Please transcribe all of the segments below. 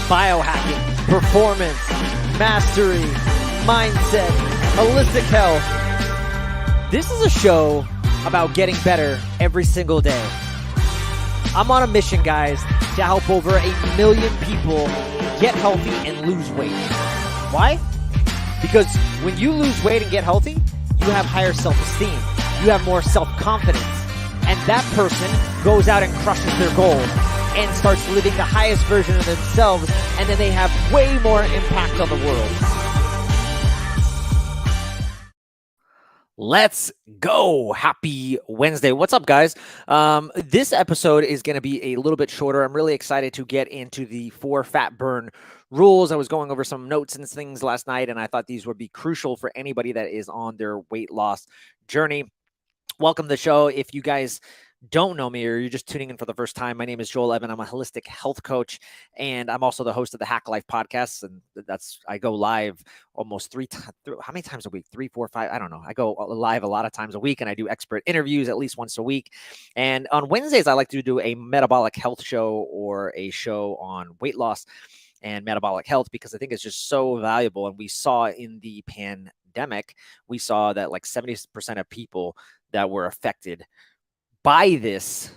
biohacking, performance, mastery, mindset, holistic health. This is a show about getting better every single day. I'm on a mission, guys, to help over 1 million people get healthy and lose weight. Why? Because when you lose weight and get healthy, you have higher self-esteem. You have more self-confidence. And that person goes out and crushes their goal and starts living the highest version of themselves, and then they have way more impact on the world. Let's go. Happy Wednesday. What's up, guys? This episode is going to be a little bit shorter. I'm really excited to get into the 4 fat burn rules. I was going over some notes and things last night, and I thought these would be crucial for anybody that is on their weight loss journey. Welcome to the show. If you guys don't know me or you're just tuning in for the first time, my name is Joel Evan. I'm a holistic health coach, and I'm also the host of the Hack Life podcast. And I go live almost 3 times. How many times a week? 3, 4, 5? I don't know. I go live a lot of times a week, and I do expert interviews at least once a week. And on Wednesdays, I like to do a metabolic health show or a show on weight loss and metabolic health, because I think it's just so valuable. And we saw in the pandemic, we saw that like 70% of people that were affected by this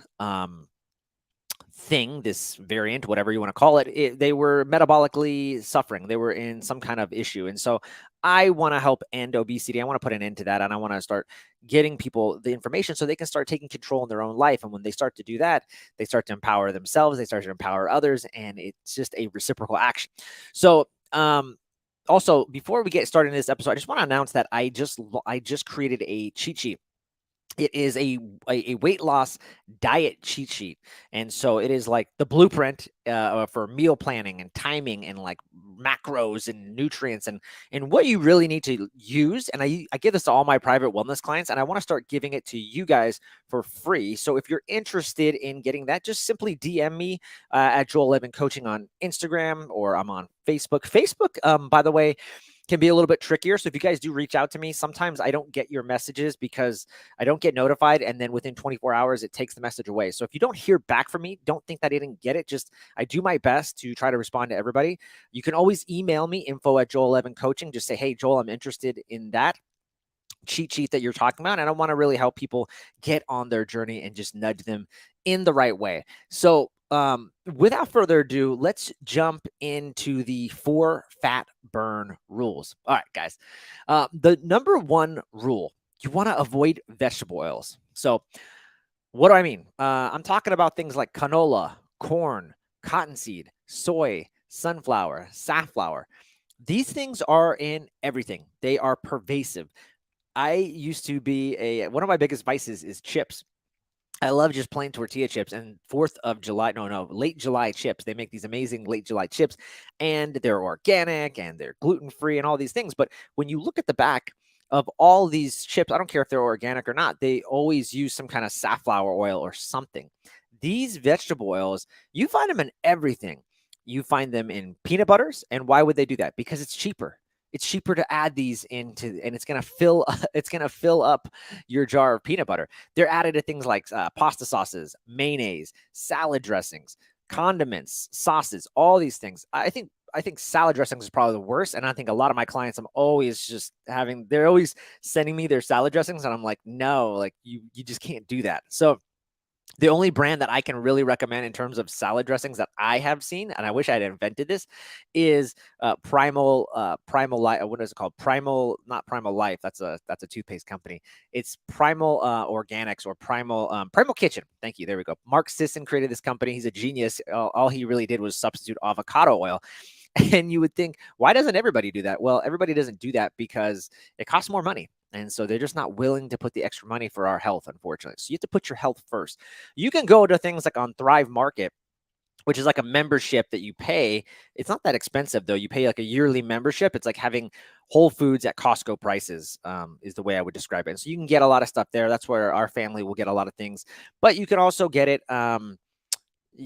thing, this variant, whatever you want to call it, they were metabolically suffering. They were in some kind of issue. And so I want to help end obesity. I want to put an end to that. And I want to start getting people the information so they can start taking control in their own life. And when they start to do that, they start to empower themselves. They start to empower others. And it's just a reciprocal action. So, also, before we get started in this episode, I just want to announce that I just created a cheat sheet. It is a weight loss diet cheat sheet. And so it is like the blueprint for meal planning and timing and like macros and nutrients and what you really need to use. And I give this to all my private wellness clients, and I want to start giving it to you guys for free. So if you're interested in getting that, just simply DM me at Joel Evan Coaching on Instagram, or I'm on Facebook. Facebook, by the way, can be a little bit trickier. So if you guys do reach out to me, sometimes I don't get your messages because I don't get notified. And then within 24 hours, it takes the message away. So if you don't hear back from me, don't think that I didn't get it. Just, I do my best to try to respond to everybody. You can always email me, info@joelevancoaching. Just say, hey, Joel, I'm interested in that cheat sheet that you're talking about. And I want to really help people get on their journey and just nudge them in the right way. So without further ado, let's jump into the 4 fat burn rules. All right, guys. The number 1 rule, you want to avoid vegetable oils. So what do I mean? I'm talking about things like canola, corn, cottonseed, soy, sunflower, safflower. These things are in everything. They are pervasive. I used to be one of my biggest vices is chips. I love just plain tortilla chips, and late July chips. They make these amazing late July chips, and they're organic and they're gluten-free and all these things. But when you look at the back of all these chips, I don't care if they're organic or not, they always use some kind of safflower oil or something. These vegetable oils, you find them in everything. You find them in peanut butters. And why would they do that? Because it's cheaper. It's cheaper to add these into, and it's going to fill up your jar of peanut butter. They're added to things like pasta sauces, mayonnaise, salad dressings, condiments, sauces, all these things. I think salad dressings is probably the worst. And I think a lot of my clients, they're always sending me their salad dressings. And I'm like, no, like you just can't do that. So the only brand that I can really recommend in terms of salad dressings that I have seen, and I wish I had invented this, is Primal Life. What is it called? Not Primal Life. That's a toothpaste company. It's Primal Organics or Primal Kitchen. Thank you. There we go. Mark Sisson created this company. He's a genius. All he really did was substitute avocado oil. And you would think, why doesn't everybody do that? Well, everybody doesn't do that because it costs more money. And so they're just not willing to put the extra money for our health, unfortunately. So you have to put your health first. You can go to things like on Thrive Market, which is like a membership that you pay. It's not that expensive, though. You pay like a yearly membership. It's like having Whole Foods at Costco prices, is the way I would describe it. And so you can get a lot of stuff there. That's where our family will get a lot of things. But you can also get it.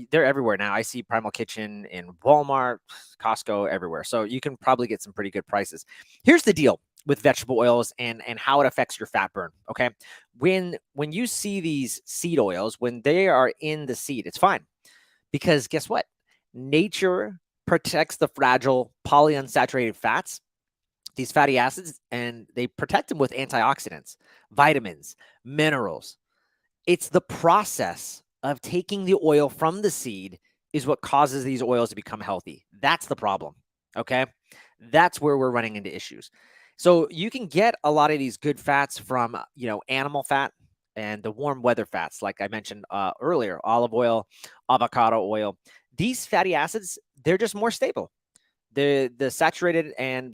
They're everywhere now. I see Primal Kitchen in Walmart, Costco, everywhere. So you can probably get some pretty good prices. Here's the deal with vegetable oils and how it affects your fat burn. Okay. When you see these seed oils, when they are in the seed, it's fine, because guess what? Nature protects the fragile polyunsaturated fats, these fatty acids, and they protect them with antioxidants, vitamins, minerals. It's the process of taking the oil from the seed is what causes these oils to become healthy. That's the problem. Okay. That's where we're running into issues. So you can get a lot of these good fats from, animal fat and the warm weather fats, like I mentioned earlier, olive oil, avocado oil. These fatty acids, they're just more stable. The saturated, and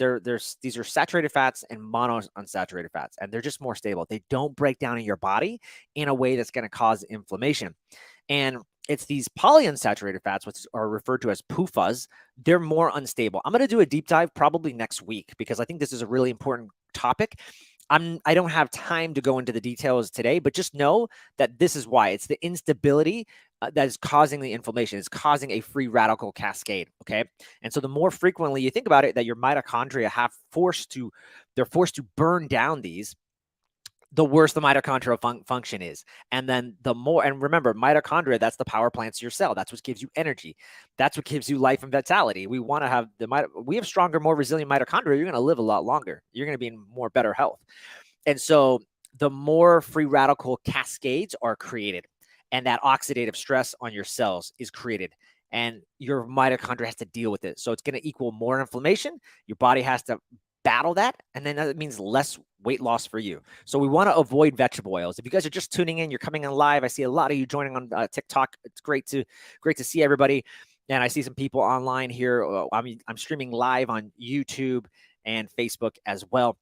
these are saturated fats and monounsaturated fats, and they're just more stable. They don't break down in your body in a way that's going to cause inflammation. And it's these polyunsaturated fats, which are referred to as PUFAs. They're more unstable. I'm going to do a deep dive probably next week because I think this is a really important topic. I don't have time to go into the details today, but just know that this is why. It's the instability that is causing the inflammation. It's causing a free radical cascade. Okay. And so the more frequently you think about it, that your mitochondria they're forced to burn down these, the worse the mitochondrial function is. And then the more, and remember, mitochondria, that's the power plants of your cell. That's what gives you energy. That's what gives you life and vitality. We want to have we have stronger, more resilient mitochondria. You're going to live a lot longer. You're going to be in more better health. And so the more free radical cascades are created, and that oxidative stress on your cells is created, and your mitochondria has to deal with it. So it's going to equal more inflammation. Your body has to battle that, and then that means less weight loss for you. So we want to avoid vegetable oils. If you guys are just tuning in, you're coming in live. I see a lot of you joining on TikTok. It's great to see everybody. And I see some people online here. I'm streaming live on YouTube and Facebook as well.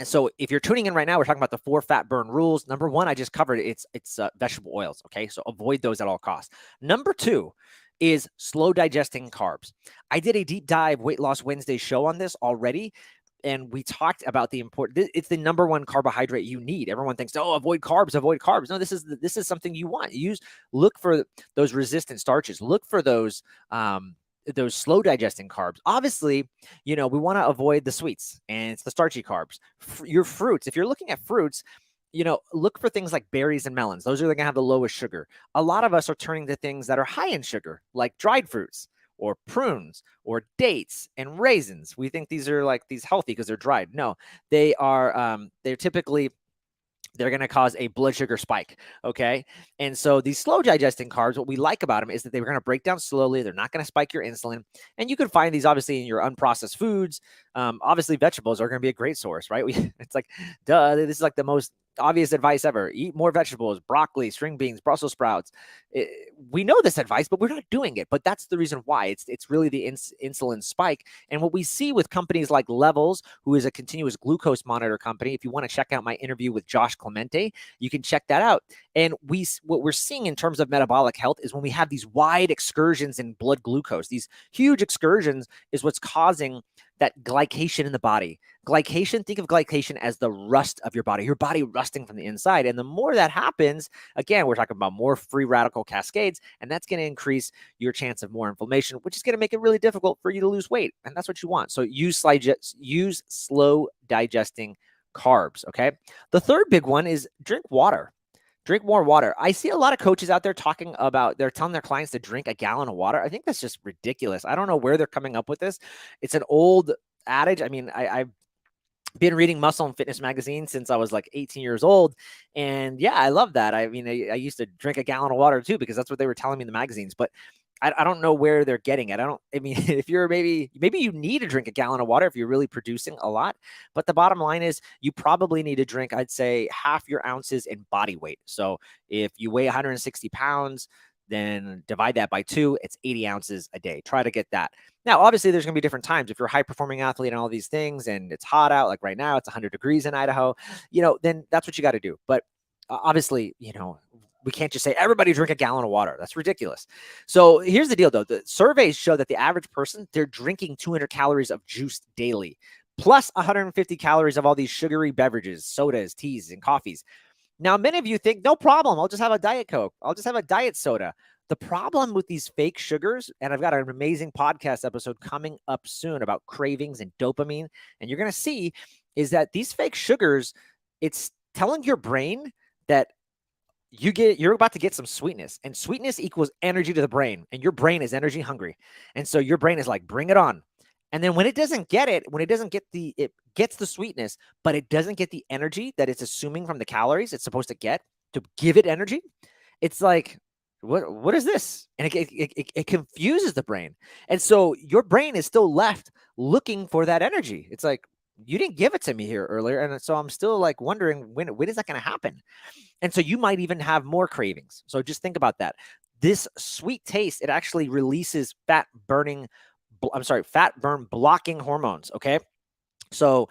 And so if you're tuning in right now, we're talking about the 4 Fatburn rules. Number 1, I just covered it. It's vegetable oils. Okay. So avoid those at all costs. Number 2 is slow digesting carbs. I did a deep dive Weight Loss Wednesday show on this already. And we talked about it's the number 1 carbohydrate you need. Everyone thinks, oh, avoid carbs. No, this is something you want. Look for those resistant starches. Look for those slow digesting carbs. Obviously, we want to avoid the sweets, and it's the starchy carbs. Your fruits, if you're looking at fruits, look for things like berries and melons. Those are going to have the lowest sugar. A lot of us are turning to things that are high in sugar, like dried fruits or prunes or dates and raisins. We think these are healthy because they're dried. No, they are, they're going to cause a blood sugar spike. Okay. And so these slow digesting carbs, what we like about them is that they're going to break down slowly. They're not going to spike your insulin. And you can find these obviously in your unprocessed foods. Obviously vegetables are going to be a great source, right? It's like, duh, this is like the most obvious advice ever. Eat more vegetables, broccoli, string beans, Brussels sprouts. We know this advice, but we're not doing it. But that's the reason why. It's really the insulin spike. And what we see with companies like Levels, who is a continuous glucose monitor company, if you want to check out my interview with Josh Clemente, you can check that out. And what we're seeing in terms of metabolic health is when we have these wide excursions in blood glucose, these huge excursions is what's causing that glycation in the body. Glycation, think of glycation as the rust of your body rusting from the inside. And the more that happens, again, we're talking about more free radical cascades, and that's going to increase your chance of more inflammation, which is going to make it really difficult for you to lose weight. And that's what you want. So use slow digesting carbs. Okay. The third big one is drink water. Drink more water. I see a lot of coaches out there talking about, they're telling their clients to drink a gallon of water. I think that's just ridiculous. I don't know where they're coming up with this. It's an old adage. I mean, I've been reading Muscle and Fitness magazine since I was like 18 years old. And yeah, I love that. I mean, I used to drink a gallon of water too, because that's what they were telling me in the magazines. But I don't know where they're getting it. I mean, if you're maybe you need to drink a gallon of water if you're really producing a lot. But the bottom line is you probably need to drink, I'd say, half your ounces in body weight. So if you weigh 160 pounds, then divide that by 2, it's 80 ounces a day. Try to get that. Now, obviously, there's going to be different times. If you're a high-performing athlete and all these things, and it's hot out, like right now, it's 100 degrees in Idaho, then that's what you got to do. But obviously, we can't just say everybody drink a gallon of water. That's ridiculous. So here's the deal, though. The surveys show that the average person, they're drinking 200 calories of juice daily, plus 150 calories of all these sugary beverages, sodas, teas, and coffees. Now, many of you think, no problem, I'll just have a Diet Coke. I'll just have a diet soda. The problem with these fake sugars, and I've got an amazing podcast episode coming up soon about cravings and dopamine, and you're going to see, is that these fake sugars, it's telling your brain that you're about to get some sweetness, and sweetness equals energy to the brain, and your brain is energy hungry. And so your brain is like, bring it on. And then when it doesn't get it, when it doesn't get it gets the sweetness, but it doesn't get the energy that it's assuming from the calories it's supposed to get to give it energy. It's like, what is this? And it confuses the brain. And so your brain is still left looking for that energy. It's like, you didn't give it to me here earlier. And so I'm still like wondering when is that going to happen? And so you might even have more cravings. So just think about that. This sweet taste, it actually releases fat burn blocking hormones. Okay. So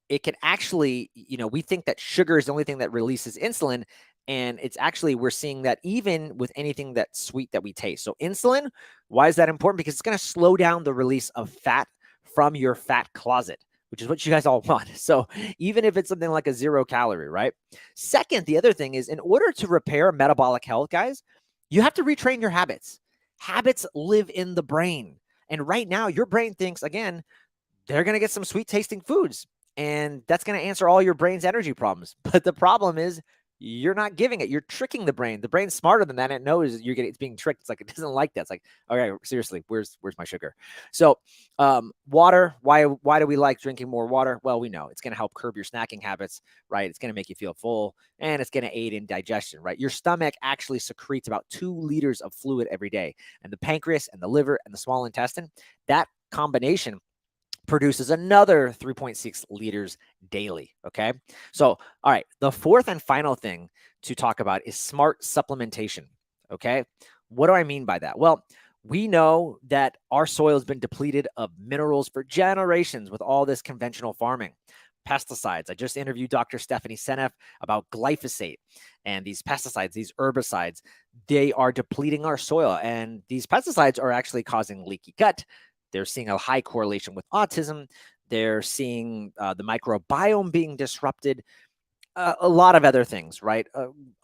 it can actually, we think that sugar is the only thing that releases insulin. And it's actually, we're seeing that even with anything that's sweet that we taste. So insulin, why is that important? Because it's going to slow down the release of fat from your fat closet, which is what you guys all want. So even if it's something like a 0 calorie, right? Second, the other thing is, in order to repair metabolic health, guys, you have to retrain your habits. Habits live in the brain. And right now, your brain thinks, again, they're going to get some sweet tasting foods, and that's going to answer all your brain's energy problems. But the problem is, you're not giving it. You're tricking the brain. The brain's smarter than that. And it knows it's being tricked. It's like, it doesn't like that. It's like, okay, seriously, where's my sugar? So water, why do we like drinking more water? Well, we know it's going to help curb your snacking habits, right? It's going to make you feel full, and it's going to aid in digestion, right? Your stomach actually secretes about 2 liters of fluid every day. And the pancreas and the liver and the small intestine, that combination produces another 3.6 liters daily. Okay. So, all right. The fourth and final thing to talk about is smart supplementation. Okay. What do I mean by that? Well, we know that our soil has been depleted of minerals for generations with all this conventional farming. Pesticides. I just interviewed Dr. Stephanie Seneff about glyphosate, and these pesticides, these herbicides, they are depleting our soil. And these pesticides are actually causing leaky gut. They're seeing a high correlation with autism. They're seeing the microbiome being disrupted, a lot of other things, right?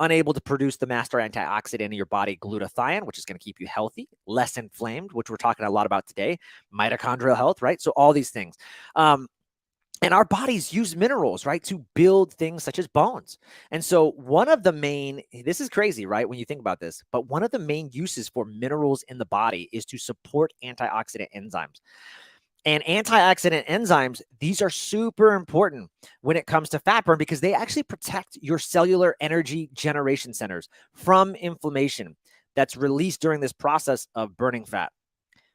Unable to produce the master antioxidant in your body, glutathione, which is going to keep you healthy, less inflamed, which we're talking a lot about today, mitochondrial health, right? So all these things. And our bodies use minerals, right, to build things such as bones. And so one of the main, this is crazy, right, when you think about this, but one of the main uses for minerals in the body is to support antioxidant enzymes. And antioxidant enzymes, these are super important when it comes to fat burn, because they actually protect your cellular energy generation centers from inflammation that's released during this process of burning fat.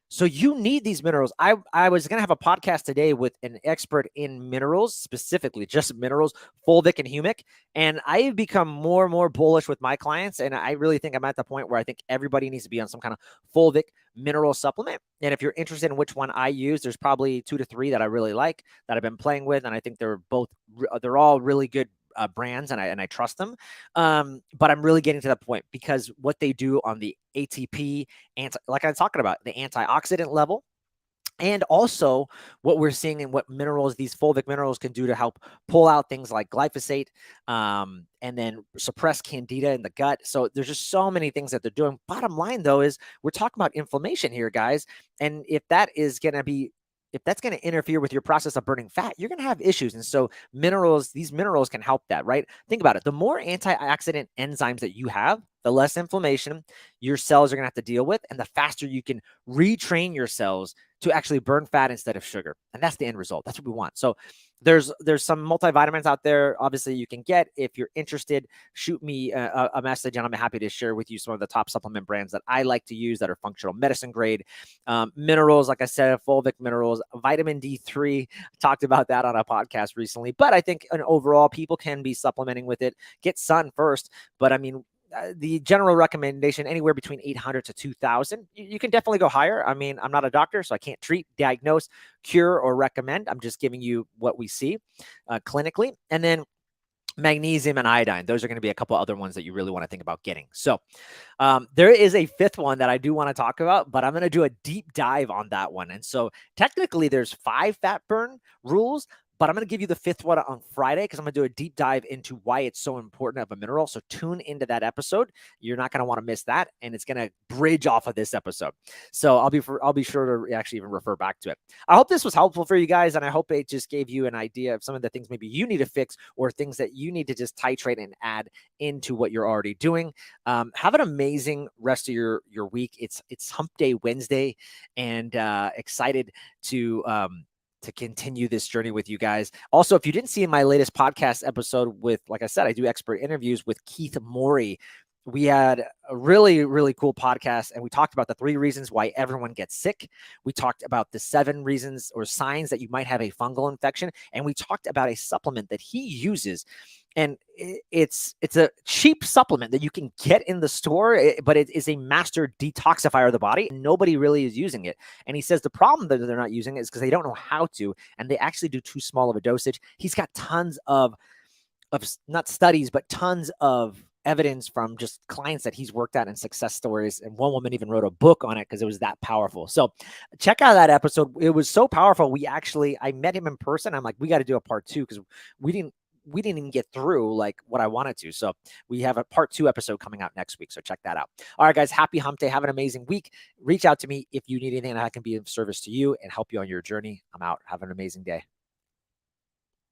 So you need these minerals. I was going to have a podcast today with an expert in minerals, specifically just minerals, fulvic and humic. And I've become more and more bullish with my clients. And I really think I'm at the point where I think everybody needs to be on some kind of fulvic mineral supplement. And if you're interested in which one I use, there's probably 2 to 3 that I really like, that I've been playing with. And I think they're all really good brands, and I trust them. But I'm really getting to that point because what they do on the ATP, like I was talking about, the antioxidant level, and also what we're seeing and what minerals, these fulvic minerals, can do to help pull out things like glyphosate, and then suppress candida in the gut. So there's just so many things that they're doing. Bottom line, though, is we're talking about inflammation here, guys. And if that's going to interfere with your process of burning fat, you're going to have issues. And so these minerals can help that, right? Think about it. The more antioxidant enzymes that you have, the less inflammation your cells are going to have to deal with, and the faster you can retrain your cells to actually burn fat instead of sugar. And that's the end result. That's what we want. So there's some multivitamins out there, obviously, you can get. If you're interested, shoot me a message, and I'm happy to share with you some of the top supplement brands that I like to use that are functional medicine grade. Minerals, like I said, fulvic minerals, vitamin D3. Talked about that on a podcast recently. But I think overall, people can be supplementing with it. Get sun first. But I mean, the general recommendation, anywhere between 800 to 2,000. You can definitely go higher. I mean, I'm not a doctor, so I can't treat, diagnose, cure, or recommend. I'm just giving you what we see clinically. And then magnesium and iodine. Those are going to be a couple other ones that you really want to think about getting. So there is a fifth one that I do want to talk about, but I'm going to do a deep dive on that one. And so technically there's 5 fat burn rules, But I'm going to give you the fifth one on Friday because I'm going to do a deep dive into why it's so important of a mineral. So tune into that episode. You're not going to want to miss that, and it's going to bridge off of this episode. So I'll be sure to actually even refer back to it. I hope this was helpful for you guys, and I hope it just gave you an idea of some of the things maybe you need to fix or things that you need to just titrate and add into what you're already doing. Have an amazing rest of your week. It's Hump Day Wednesday, and excited to continue this journey with you guys. Also, if you didn't see in my latest podcast episode with, like I said, I do expert interviews with Keith Morey. We had a really, really cool podcast, and we talked about the 3 reasons why everyone gets sick. We talked about the 7 reasons or signs that you might have a fungal infection, and we talked about a supplement that he uses. And it's a cheap supplement that you can get in the store, but it is a master detoxifier of the body. Nobody really is using it. And he says the problem that they're not using it is because they don't know how to, and they actually do too small of a dosage. He's got tons of not studies, but tons of evidence from just clients that he's worked at and success stories. And one woman even wrote a book on it because it was that powerful. So check out that episode. It was so powerful. I met him in person. I'm like, we got to do a part 2 because we didn't even get through like what I wanted to. So we have a part 2 episode coming out next week. So check that out. All right, guys, happy hump day. Have an amazing week. Reach out to me if you need anything that I can be of service to you and help you on your journey. I'm out. Have an amazing day.